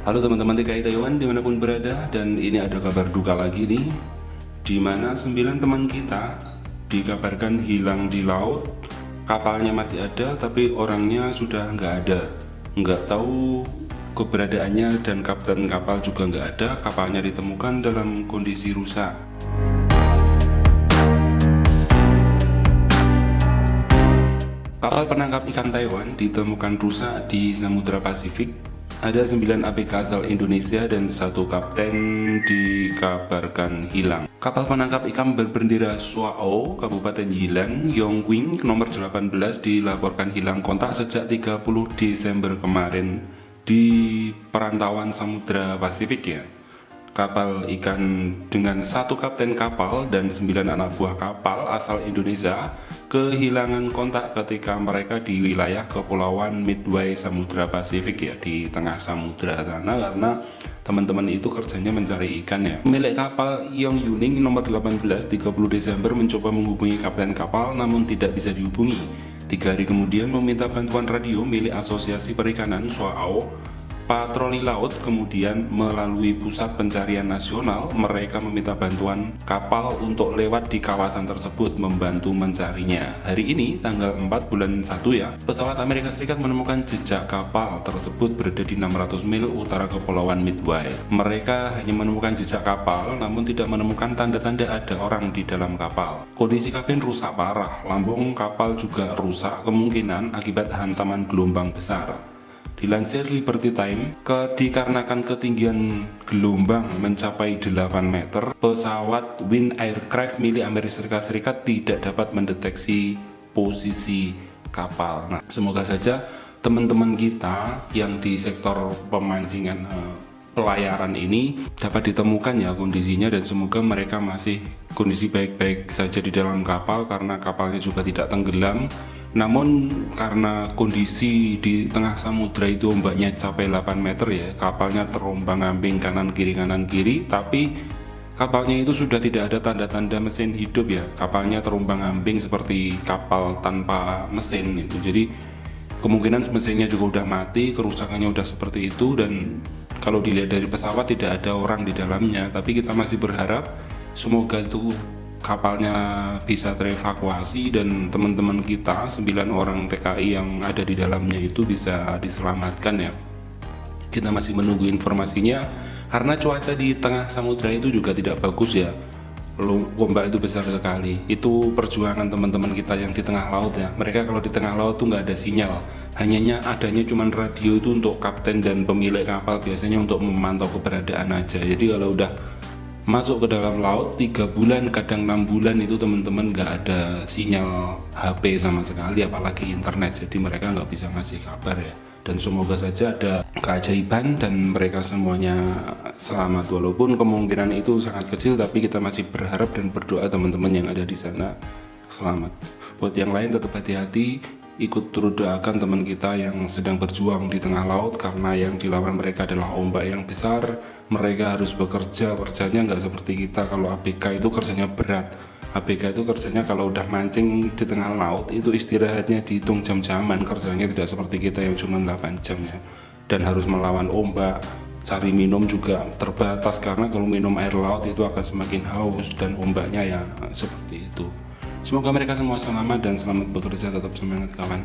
Halo teman-teman TKI Taiwan dimanapun berada, dan ini ada kabar duka lagi nih, di mana 9 teman kita dikabarkan hilang di laut. Kapalnya masih ada tapi orangnya sudah nggak ada, nggak tahu keberadaannya, dan kapten kapal juga nggak ada. Kapalnya ditemukan dalam kondisi rusak. Kapal penangkap ikan Taiwan ditemukan rusak di Samudra Pasifik. Ada 9 ABK asal Indonesia dan 1 kapten dikabarkan hilang. Kapal penangkap ikan berbendera Suao, Kabupaten Yilan, Yongqing, nomor 18 dilaporkan hilang kontak sejak 30 Desember kemarin di perantauan Samudra Pasifik ya. Kapal ikan dengan 1 kapten kapal dan 9 anak buah kapal asal Indonesia kehilangan kontak ketika mereka di wilayah Kepulauan Midway Samudra Pasifik ya, di tengah samudra sana, karena teman-teman itu kerjanya mencari ikan ya. Milik kapal Yong Yuning nomor 18 30 Desember mencoba menghubungi kapten kapal namun tidak bisa dihubungi. 3 hari kemudian meminta bantuan radio milik Asosiasi Perikanan Suao Patroli Laut. Kemudian melalui Pusat Pencarian Nasional mereka meminta bantuan kapal untuk lewat di kawasan tersebut membantu mencarinya. Hari ini tanggal 4 bulan 1 ya, pesawat Amerika Serikat menemukan jejak kapal tersebut berada di 600 mil utara Kepulauan Midway. Mereka hanya menemukan jejak kapal namun tidak menemukan tanda-tanda ada orang di dalam kapal. Kondisi kabin rusak parah, lambung kapal juga rusak, kemungkinan akibat hantaman gelombang besar. Dilansir Liberty Time, dikarenakan ketinggian gelombang mencapai 8 meter, pesawat Wind Aircraft milik Amerika Serikat tidak dapat mendeteksi posisi kapal. Nah, semoga saja teman-teman kita yang di sektor pemancingan pelayaran ini dapat ditemukan ya kondisinya, dan semoga mereka masih kondisi baik-baik saja di dalam kapal karena kapalnya juga tidak tenggelam. Namun karena kondisi di tengah samudra itu ombaknya capai 8 meter ya, kapalnya terombang-ambing kanan kiri, tapi kapalnya itu sudah tidak ada tanda-tanda mesin hidup ya. Kapalnya terombang-ambing seperti kapal tanpa mesin itu. Jadi kemungkinan mesinnya juga udah mati, kerusakannya udah seperti itu, dan kalau dilihat dari pesawat tidak ada orang di dalamnya. Tapi kita masih berharap semoga itu kapalnya bisa terevakuasi dan teman-teman kita 9 orang TKI yang ada di dalamnya itu bisa diselamatkan ya. Kita masih menunggu informasinya karena cuaca di tengah samudra itu juga tidak bagus ya. Ombak itu besar sekali. Itu perjuangan teman-teman kita yang di tengah laut ya. Mereka kalau di tengah laut tuh nggak ada sinyal, adanya cuman radio itu untuk kapten dan pemilik kapal, biasanya untuk memantau keberadaan aja. Jadi kalau udah masuk ke dalam laut 3 bulan kadang 6 bulan itu teman-teman nggak ada sinyal HP sama sekali, apalagi internet. Jadi mereka nggak bisa ngasih kabar ya. Dan semoga saja ada keajaiban dan mereka semuanya selamat, walaupun kemungkinan itu sangat kecil, tapi kita masih berharap dan berdoa teman-teman yang ada di sana selamat. Buat yang lain tetap hati-hati, ikut turut doakan teman kita yang sedang berjuang di tengah laut, karena yang dilawan mereka adalah ombak yang besar. Mereka harus bekerja, kerjanya nggak seperti kita. Kalau ABK itu kerjanya berat. ABK itu kerjanya kalau udah mancing di tengah laut itu istirahatnya dihitung jam-jaman, kerjanya tidak seperti kita yang cuma 8 jam ya. Dan harus melawan ombak, cari minum juga terbatas karena kalau minum air laut itu akan semakin haus, dan ombaknya ya seperti itu. Semoga mereka semua selamat dan selamat bekerja, tetap semangat kawan.